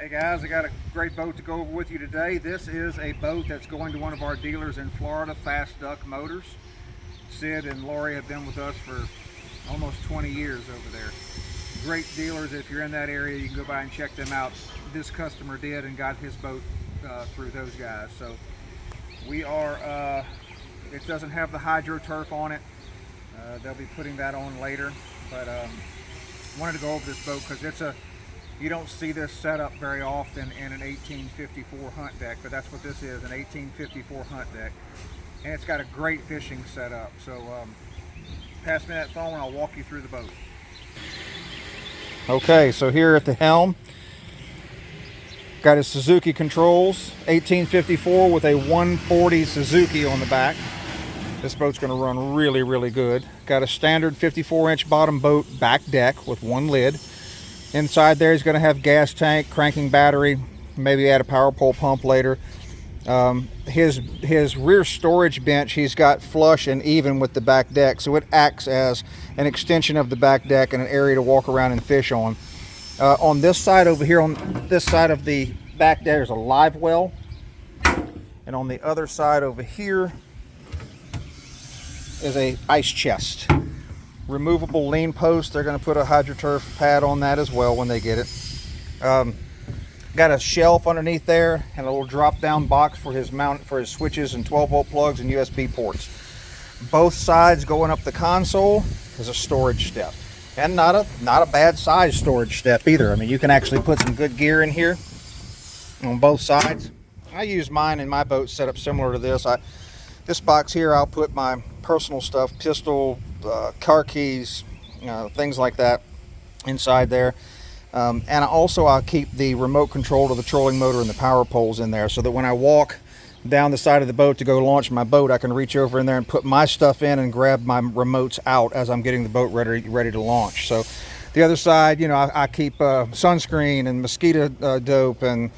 Hey guys, I got a great boat to go over with you today. This is a boat that's going to one of our dealers in Florida, Fast Duck Motors. Sid and Lori have been with us for almost 20 years over there. Great dealers. If you're in that area, you can go by and check them out. This customer did and got his boat through those guys. So we are, it doesn't have the hydro turf on it. They'll be putting that on later, but wanted to go over this boat because you don't see this setup very often in an 1854 hunt deck, but that's what this is, an 1854 hunt deck. And it's got a great fishing setup. So pass me that phone and I'll walk you through the boat. Okay, so here at the helm, got his Suzuki controls, 1854 with a 140 Suzuki on the back. This boat's going to run really, really good. Got a standard 54-inch bottom boat back deck with one lid. Inside there, he's going to have gas tank, cranking battery, maybe add a power pole pump later. His rear storage bench, he's got flush and even with the back deck, so it acts as an extension of the back deck and an area to walk around and fish on. On this side over here, on this side of the back deck, there's a Livewell, and on the other side over here is a ice chest. Removable lean post. They're going to put a hydroturf pad on that as well when they get it. Got a shelf underneath there and a little drop down box for his mount for his switches and 12-volt plugs and USB ports. Both sides going up the console is a storage step, and not a bad size storage step either. I mean, you can actually put some good gear in here on both sides. I use mine in my boat set up similar to this. This box here, I'll put my personal stuff, pistol, car keys, things like that inside there. And I'll keep the remote control to the trolling motor and the power poles in there, so that when I walk down the side of the boat to go launch my boat, I can reach over in there and put my stuff in and grab my remotes out as I'm getting the boat ready to launch. So the other side, I keep sunscreen and mosquito dope and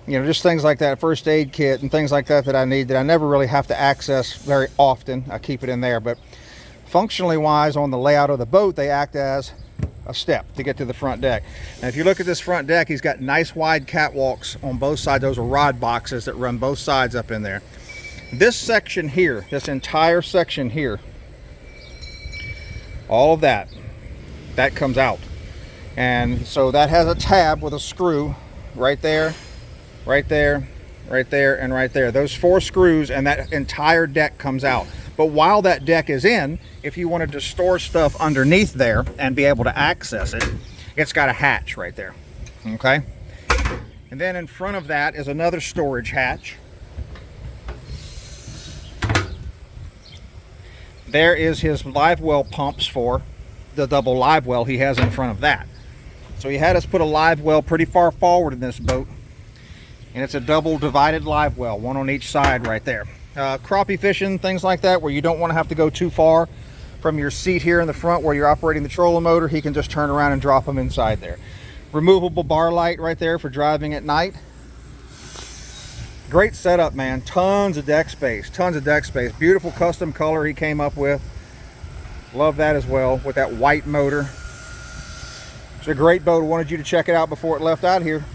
just things like that, first aid kit and things like that that I need that I never really have to access very often. I keep it in there, but functionally wise, on the layout of the boat, they act as a step to get to the front deck. And if you look at this front deck, he's got nice wide catwalks on both sides. Those are rod boxes that run both sides up in there. This section here, this entire section here, all of that comes out. And so that has a tab with a screw right there, right there, right there, and right there. Those 4 screws, and that entire deck comes out. But while that deck is in, if you wanted to store stuff underneath there and be able to access it, it's got a hatch right there, okay? And then in front of that is another storage hatch. There is his Livewell pumps for the double Livewell he has in front of that. So he had us put a Livewell pretty far forward in this boat, and it's a double divided Livewell, one on each side right there. Crappie fishing, things like that, where you don't want to have to go too far from your seat here in the front where you're operating the trolling motor, he can just turn around and drop them inside there. Removable bar light right there for driving at night. Great setup, man. Tons of deck space, beautiful custom color he came up with. Love that as well, with that white motor. It's a great boat. I wanted you to check it out before it left out here.